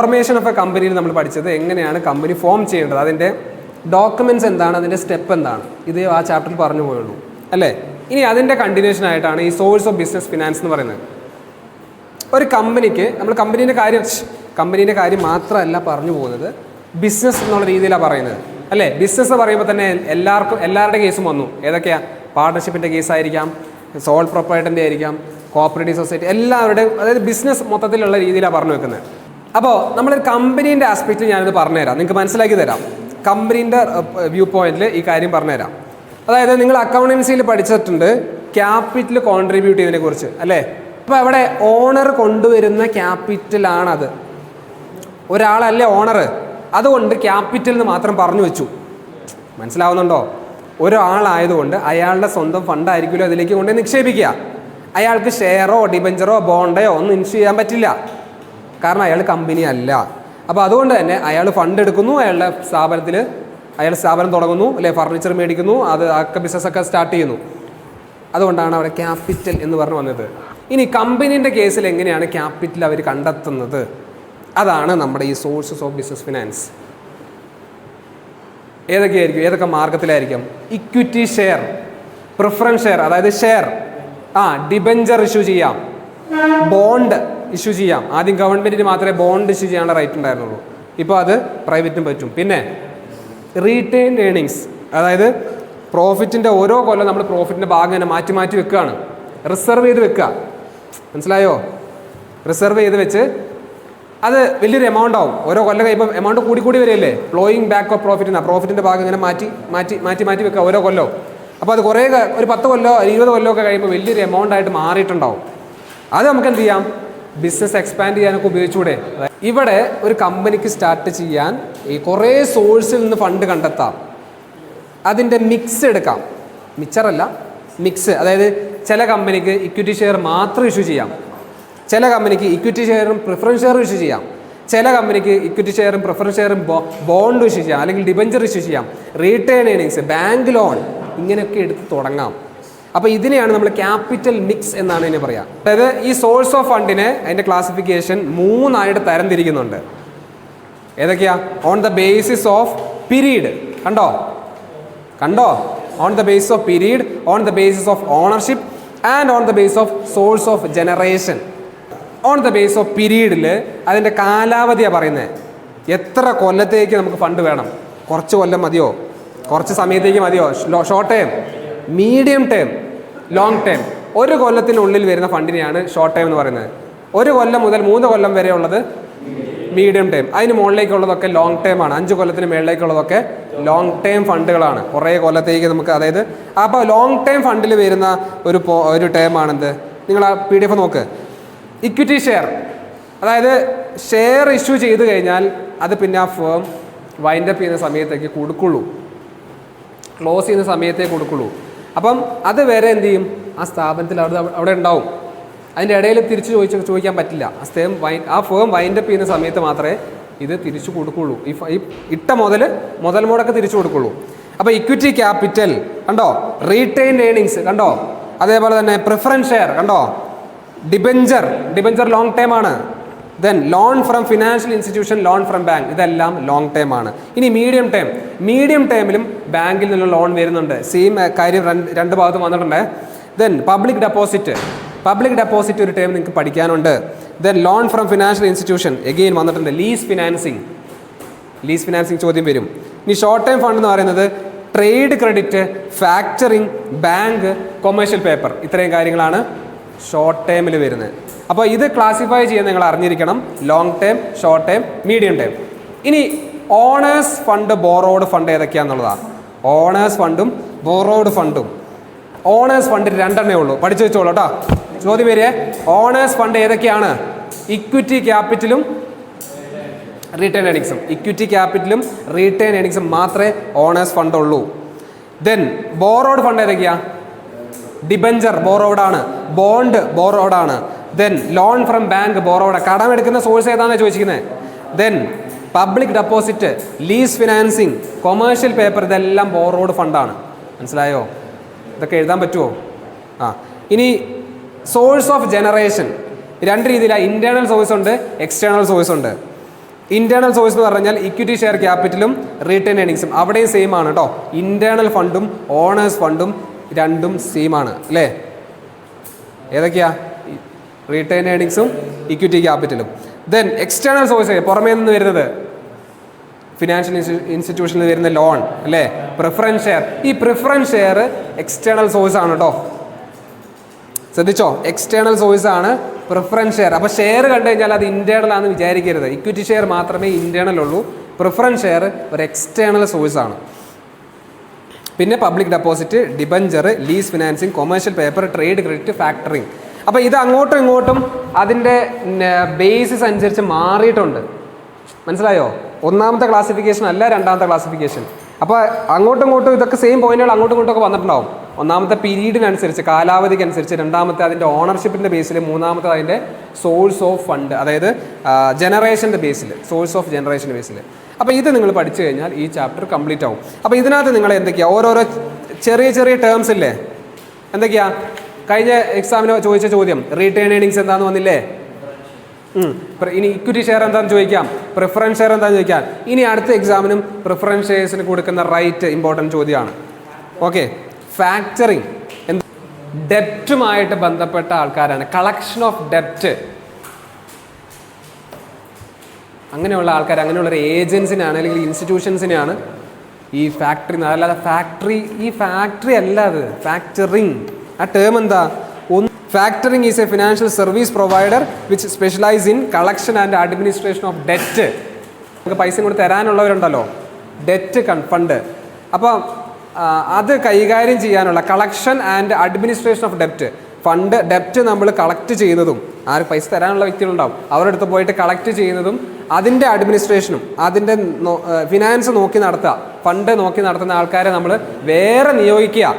Formation of A കമ്പനിയിൽ നമ്മൾ പഠിച്ചത് എങ്ങനെയാണ് കമ്പനി ഫോം ചെയ്യേണ്ടത്, അതിൻ്റെ ഡോക്യുമെൻറ്റ്സ് എന്താണ്, അതിൻ്റെ സ്റ്റെപ്പ് എന്താണ്, ഇത് ആ ചാപ്റ്ററിൽ പറഞ്ഞു പോയുള്ളൂ അല്ലേ. ഇനി അതിൻ്റെ കണ്ടിന്യൂഷൻ ആയിട്ടാണ് ഈ സോഴ്സ് ഓഫ് ബിസിനസ് ഫിനാൻസ് എന്ന് പറയുന്നത്. ഒരു കമ്പനിക്ക് നമ്മൾ കമ്പനീൻ്റെ കാര്യം മാത്രമല്ല പറഞ്ഞു പോകുന്നത്, ബിസിനസ് എന്നുള്ള രീതിയിലാണ് പറയുന്നത് അല്ലേ. ബിസിനസ് പറയുമ്പോൾ തന്നെ എല്ലാവരുടെ കേസും വന്നു. ഏതൊക്കെയാണ്? പാർട്ണർഷിപ്പിൻ്റെ കേസായിരിക്കാം, സോൾ പ്രൊപ്പറേറ്ററിൻ്റെ ആയിരിക്കാം, കോപ്പറേറ്റീവ് സൊസൈറ്റി, എല്ലാവരുടെയും, അതായത് ബിസിനസ് മൊത്തത്തിലുള്ള രീതിയിലാണ് പറഞ്ഞു വെക്കുന്നത്. അപ്പോൾ നമ്മളൊരു കമ്പനീൻ്റെ ആസ്പെക്റ്റിൽ ഞാനിത് പറഞ്ഞുതരാം, നിങ്ങൾക്ക് മനസ്സിലാക്കി തരാം. കമ്പനീൻ്റെ വ്യൂ പോയിന്റിൽ ഈ കാര്യം പറഞ്ഞുതരാം. അതായത് നിങ്ങൾ അക്കൗണ്ടൻസിയിൽ പഠിച്ചിട്ടുണ്ട് ക്യാപിറ്റൽ കോൺട്രിബ്യൂട്ട് ചെയ്യുന്നതിനെ കുറിച്ച് അല്ലേ. അപ്പോൾ അവിടെ ഓണർ കൊണ്ടുവരുന്ന ക്യാപിറ്റലാണത്, ഒരാളല്ലേ ഓണർ, അതുകൊണ്ട് ക്യാപിറ്റൽ എന്ന് മാത്രം പറഞ്ഞു വെച്ചു. മനസ്സിലാവുന്നുണ്ടോ? ഒരാളായതുകൊണ്ട് അയാളുടെ സ്വന്തം ഫണ്ടായിരിക്കുമല്ലോ അതിലേക്ക് കൊണ്ട് നിക്ഷേപിക്കുക. അയാൾക്ക് ഷെയറോ ഡിബഞ്ചറോ ബോണ്ടോ ഒന്നും ഇഷ്യൂ ചെയ്യാൻ പറ്റില്ല, കാരണം അയാൾ കമ്പനി അല്ല. അപ്പോൾ അതുകൊണ്ട് തന്നെ അയാൾ ഫണ്ട് എടുക്കുന്നു, അയാളുടെ സ്ഥാപനം തുടങ്ങുന്നു അല്ലെ, ഫർണിച്ചർ മേടിക്കുന്നു, ഒക്കെ ബിസിനസ്സൊക്കെ സ്റ്റാർട്ട് ചെയ്യുന്നു. അതുകൊണ്ടാണ് അവിടെ ക്യാപിറ്റൽ എന്ന് പറഞ്ഞു വന്നത്. ഇനി കമ്പനീൻ്റെ കേസിൽ എങ്ങനെയാണ് ക്യാപിറ്റൽ അവർ കണ്ടെത്തുന്നത്? അതാണ് നമ്മുടെ ഈ സോഴ്സസ് ഓഫ് ബിസിനസ് ഫിനാൻസ്. ഏതൊക്കെ മാർഗത്തിലായിരിക്കും? ഇക്വിറ്റി ഷെയർ, പ്രിഫറൻസ് ഷെയർ, അതായത് ഷെയർ, ഡിബഞ്ചർ ഇഷ്യൂ ചെയ്യാം, ബോണ്ട് ഇഷ്യൂ ചെയ്യാം. ആദ്യം ഗവൺമെൻറ്റിന് മാത്രമേ ബോണ്ട് ഇഷ്യൂ ചെയ്യാനുള്ള റൈറ്റ് ഉണ്ടായിരുന്നുള്ളൂ, ഇപ്പോൾ അത് പ്രൈവറ്റിനും പറ്റും. പിന്നെ റീറ്റെയിൻഡ് ഏണിങ്സ്, അതായത് പ്രോഫിറ്റിൻ്റെ ഓരോ കൊല്ലം നമ്മൾ പ്രോഫിറ്റിൻ്റെ ഭാഗം തന്നെ മാറ്റി മാറ്റി വെക്കുകയാണ്, റിസർവ് ചെയ്ത് വെക്കുക. മനസ്സിലായോ? റിസർവ് ചെയ്ത് വെച്ച് അത് വലിയൊരു എമൗണ്ട് ആവും. ഓരോ കൊല്ലം കഴിയുമ്പോൾ എമൗണ്ട് കൂടി വരികയല്ലേ. ഫ്ലോയിങ് ബാക്ക് ഓഫ് പ്രോഫിറ്റിൻ്റെ ഭാഗം ഇങ്ങനെ മാറ്റി വെക്കുക ഓരോ കൊല്ലവും. അപ്പോൾ അത് കുറേ ഒരു 10 കൊല്ലോ 20 കൊല്ലോ ഒക്കെ കഴിയുമ്പോൾ വലിയൊരു എമൗണ്ട് ആയിട്ട് മാറിയിട്ടുണ്ടാവും. അത് നമുക്ക് എന്ത് ചെയ്യാം? ബിസിനസ് എക്സ്പാൻഡ് ചെയ്യാനൊക്കെ ഉപയോഗിച്ചുകൂടെ? ഇവിടെ ഒരു കമ്പനിക്ക് സ്റ്റാർട്ട് ചെയ്യാൻ ഈ കുറേ സോഴ്സിൽ നിന്ന് ഫണ്ട് കണ്ടെത്താം. അതിൻ്റെ മിക്സ് എടുക്കാം, മിക്സറല്ല മിക്സ്. അതായത് ചില കമ്പനിക്ക് ഇക്വിറ്റി ഷെയർ മാത്രം ഇഷ്യൂ ചെയ്യാം, ചില കമ്പനിക്ക് ഇക്വിറ്റി ഷെയറും പ്രിഫറൻസ് ഷെയറും ഇഷ്യൂ ചെയ്യാം, ചില കമ്പനിക്ക് ഇക്വിറ്റി ഷെയറും പ്രിഫറൻസ് ഷെയറും ബോണ്ട് ഇഷ്യൂ ചെയ്യാം, അല്ലെങ്കിൽ ഡിബഞ്ചർ ഇഷ്യൂ ചെയ്യാം, റീറ്റെയിൻ ഏണിങ്സ്, ബാങ്ക് ലോൺ, ഇങ്ങനെയൊക്കെ എടുത്ത് തുടങ്ങാം. അപ്പോൾ ഇതിനെയാണ് നമ്മൾ ക്യാപിറ്റൽ മിക്സ് എന്നാണ് ഇതിനെ പറയുക. അതായത് ഈ സോഴ്സ് ഓഫ് ഫണ്ടിനെ അതിൻ്റെ ക്ലാസിഫിക്കേഷൻ 3 തരംതിരിക്കുന്നുണ്ട്. ഏതൊക്കെയാ? On the basis of period, കണ്ടോ? On the basis of period, on the basis of ownership and on the base of source of generation. On the base of പീരീഡിൽ അതിൻ്റെ കാലാവധിയാണ് പറയുന്നത്. എത്ര കൊല്ലത്തേക്ക് നമുക്ക് ഫണ്ട് വേണം? കുറച്ച് കൊല്ലം മതിയോ? കുറച്ച് സമയത്തേക്ക് മതിയോ? Short time, medium time, long time. 1 കൊല്ലത്തിനുള്ളിൽ വരുന്ന ഫണ്ടിനെയാണ് ഷോർട്ട് ടൈം എന്ന് പറയുന്നത്. 1 കൊല്ലം മുതൽ 3 കൊല്ലം വരെ ഉള്ളത് മീഡിയം ടൈം, അതിന് മുകളിലേക്കുള്ളതൊക്കെ ലോങ് ടൈം ആണ്. 5 കൊല്ലത്തിന് മുകളിലേക്കുള്ളതൊക്കെ ലോങ് ടൈം ഫണ്ടുകളാണ്, കുറേ കൊല്ലത്തേക്ക് നമുക്ക്. അതായത് അപ്പോൾ ലോങ് ടൈം ഫണ്ടിൽ വരുന്ന ഒരു ടൈമാണെന്ത്? നിങ്ങൾ ആ PDF നോക്ക്. ഇക്വിറ്റി ഷെയർ, അതായത് ഷെയർ ഇഷ്യൂ ചെയ്ത് കഴിഞ്ഞാൽ അത് പിന്നെ ആ ഫേം വൈൻഡപ്പ് ചെയ്യുന്ന സമയത്തേക്ക് കൊടുക്കുള്ളൂ, ക്ലോസ് ചെയ്യുന്ന സമയത്തേക്ക് കൊടുക്കുള്ളൂ. അപ്പം അത് വരെ എന്ത് ചെയ്യും? ആ സ്ഥാപനത്തിൽ അവിടെ ഉണ്ടാവും. അതിൻ്റെ ഇടയിൽ തിരിച്ച് ചോദിക്കാൻ പറ്റില്ല. ആ ഫേം വൈൻഡപ്പ് ചെയ്യുന്ന സമയത്ത് മാത്രമേ ഇത് തിരിച്ചു കൊടുക്കുള്ളൂ. ഈ ഇട്ട മുതൽ മുടക്ക് തിരിച്ചു കൊടുക്കുള്ളൂ. അപ്പോൾ ഇക്വിറ്റി ക്യാപിറ്റൽ കണ്ടോ, റീറ്റെയിൻഡ് ഏണിങ്സ് കണ്ടോ, അതേപോലെ തന്നെ പ്രിഫറൻസ് ഷെയർ കണ്ടോ, ഡിബഞ്ചർ ലോങ് ടൈം ആണ്. Then loan from financial institution, loan from bank, ഇതെല്ലാം ലോങ് ടൈം ആണ്. ഇനി മീഡിയം ടൈമിലും ബാങ്കിൽ നിന്നുള്ള ലോൺ വരുന്നുണ്ട്. സെയിം കാര്യം രണ്ട് ഭാഗത്തും വന്നിട്ടുണ്ട്. ദെൻ പബ്ലിക് ഡെപ്പോസിറ്റ് ഒരു ടൈം നിങ്ങൾക്ക് പഠിക്കാനുണ്ട്. Then loan from financial institution again വന്നിട്ടുണ്ട്. ലീസ് ഫിനാൻസിങ് ചോദ്യം വരും. ഇനി ഷോർട്ട് ടൈം ഫണ്ട് എന്ന് പറയുന്നത് trade credit, factoring, bank, commercial paper, ഇത്രയും കാര്യങ്ങളാണ് ഷോർട്ട് ടൈമിൽ വരുന്നത്. അപ്പോൾ ഇത് ക്ലാസിഫൈ ചെയ്യാൻ നിങ്ങൾ അറിഞ്ഞിരിക്കണം. Long time, short time, medium time. ഇനി ഓണേഴ്സ് ഫണ്ട്, ബോറോഡ് ഫണ്ട് ഏതൊക്കെയാണെന്നുള്ളതാണ്. ഓണേഴ്സ് ഫണ്ടും ബോറോഡ് ഫണ്ടും. ഓണേഴ്സ് ഫണ്ട് 2 ഉള്ളൂ, പഠിച്ചു വെച്ചോളൂ കേട്ടോ. ചോദ്യം വരെ ഓണേഴ്സ് ഫണ്ട് ഏതൊക്കെയാണ്? ഇക്വിറ്റി ക്യാപിറ്റലും റീറ്റെയിൻ ഏണിങ്സും മാത്രമേ ഓണേഴ്സ് ഫണ്ട് ഉള്ളൂ. ദെൻ ബോറോഡ് ഫണ്ട് ഏതൊക്കെയാ? ഡിബഞ്ചർ ബോറോഡാണ്, ബോണ്ട് ബോറോഡാണ്. Then loan from bank borrowed, കടമെടുക്കുന്ന സോഴ്സ് ഏതാണെന്ന് ചോദിച്ചിരിക്കുന്നത്. Then public deposit, lease financing, commercial paper, ഇതെല്ലാം ബോറോഡ് ഫണ്ടാണ്. മനസ്സിലായോ? ഇതൊക്കെ എഴുതാൻ പറ്റുമോ? ഇനി സോഴ്സ് ഓഫ് ജനറേഷൻ 2 രീതിയിലാണ്. ഇൻറ്റേർണൽ സോഴ്സ് ഉണ്ട്, എക്സ്റ്റേണൽ സോഴ്സ് ഉണ്ട്. ഇന്റേണൽ സോഴ്സ് എന്ന് പറഞ്ഞാൽ ഇക്വിറ്റി ഷെയർ ക്യാപിറ്റലും റീറ്റെയിൻ ഏണിങ്സും അവിടെയും സെയിം ആണ് കേട്ടോ. ഇന്റേണൽ ഫണ്ടും ഓണേഴ്സ് ഫണ്ടും രണ്ടും സെയിം ആണ് അല്ലേ? ഏതൊക്കെയാ? റീറ്റെയിൻ ഏണിങ്സും ഇക്വിറ്റി ക്യാപിറ്റലും. ദെൻ എക്സ്റ്റേണൽ സോഴ്സ് പുറമേ നിന്ന് വരുന്നത് ഫിനാൻഷ്യൽ ഇൻസ്റ്റിറ്റ്യൂഷനിൽ വരുന്ന ലോൺ അല്ലേ? Preference share. ഈ പ്രിഫറൻസ് ഷെയർ എക്സ്റ്റേണൽ സോഴ്സ് ആണ് കേട്ടോ. ശ്രദ്ധിച്ചോ, എക്സ്റ്റേണൽ സോഴ്സ് ആണ് പ്രിഫറൻസ് ഷെയർ. അപ്പോൾ ഷെയർ കണ്ടു കഴിഞ്ഞാൽ അത് ഇന്റേണൽ ആണെന്ന് വിചാരിക്കരുത്. ഇക്വിറ്റി ഷെയർ മാത്രമേ ഇന്റേണൽ ഉള്ളൂ. പ്രിഫറൻസ് ഷെയർ ഒരു എക്സ്റ്റേണൽ സോഴ്സ് ആണ്. പിന്നെ public deposit, debenture, lease financing, commercial paper, trade credit, factoring. അപ്പോൾ ഇത് അങ്ങോട്ടും ഇങ്ങോട്ടും അതിൻ്റെ ബേസിസ് അനുസരിച്ച് മാറിയിട്ടുണ്ട്. മനസ്സിലായോ? ഒന്നാമത്തെ ക്ലാസിഫിക്കേഷൻ അല്ല രണ്ടാമത്തെ ക്ലാസിഫിക്കേഷൻ. അപ്പോൾ അങ്ങോട്ടും ഇങ്ങോട്ടും ഇതൊക്കെ സെയിം പോയിന്റുകൾ അങ്ങോട്ടും ഇങ്ങോട്ടും ഒക്കെ വന്നിട്ടുണ്ടാവും. ഒന്നാമത്തെ പീരീഡിനനുസരിച്ച്, കാലാവധിക്കനുസരിച്ച്, രണ്ടാമത്തെ അതിൻ്റെ ഓണർഷിപ്പിൻ്റെ ബേസിൽ, മൂന്നാമത്തെ അതിൻ്റെ സോഴ്സ് ഓഫ് ഫണ്ട്, അതായത് ജനറേഷൻ്റെ ബേസിൽ, സോഴ്സ് ഓഫ് ജനറേഷൻ്റെ ബേസിൽ. അപ്പോൾ ഇത് നിങ്ങൾ പഠിച്ചു കഴിഞ്ഞാൽ ഈ ചാപ്റ്റർ കംപ്ലീറ്റ് ആവും. അപ്പോൾ ഇതിനകത്ത് നിങ്ങൾ എന്തൊക്കെയാണ് ഓരോരോ ചെറിയ ചെറിയ ടേംസ് ഇല്ലേ? എന്തൊക്കെയാ? കഴിഞ്ഞ എക്സാമിന് ചോദിച്ച ചോദ്യം റീറ്റെയിൻ ഏണിങ്സ് എന്താണെന്ന് വന്നില്ലേ? ഇനി ഇക്വിറ്റി ഷെയർ എന്താണെന്ന് ചോദിക്കാം, പ്രിഫറൻസ് ഷെയർ എന്താണെന്ന് ചോദിക്കാം. ഇനി അടുത്ത എക്സാമിനും പ്രിഫറൻസ് ഷെയർസിന് കൊടുക്കുന്ന റൈറ്റ് ഇമ്പോർട്ടൻറ്റ് ചോദ്യമാണ്. ഓക്കെ, ഫാക്ടറിങ് എന്ത്? ഡെപ്റ്റുമായിട്ട് ബന്ധപ്പെട്ട ആൾക്കാരാണ്. കളക്ഷൻ ഓഫ് ഡെപ്റ്റ്, അങ്ങനെയുള്ള ആൾക്കാർ, അങ്ങനെയുള്ള ഏജൻസിനാണ് അല്ലെങ്കിൽ ഇൻസ്റ്റിറ്റ്യൂഷൻസിനെയാണ് ഈ ഫാക്ടറി. അല്ലാതെ ഫാക്ടറി അല്ല അത്, ഫാക്ടറിങ്. ആ ടേം എന്താ? Factoring is A financial service provider which specialise in collection and administration of debt. നമുക്ക് പൈസ കൂടി തരാനുള്ളവരുണ്ടല്ലോ, ഡെറ്റ് ഫണ്ട്. അപ്പോൾ അത് കൈകാര്യം ചെയ്യാനുള്ള കളക്ഷൻ ആൻഡ് അഡ്മിനിസ്ട്രേഷൻ ഓഫ് ഡെപ്റ്റ്. ഫണ്ട്, ഡെപ്റ്റ് നമ്മൾ കളക്ട് ചെയ്യുന്നതും, ആര് പൈസ തരാനുള്ള വ്യക്തികളുണ്ടാവും അവരുടെ അടുത്ത് പോയിട്ട് കളക്ട് ചെയ്യുന്നതും, അതിൻ്റെ അഡ്മിനിസ്ട്രേഷനും, അതിൻ്റെ ഫിനാൻസ് നോക്കി നടത്തുക, ഫണ്ട് നോക്കി നടത്തുന്ന ആൾക്കാരെ നമ്മൾ വേറെ നിയോഗിക്കുക.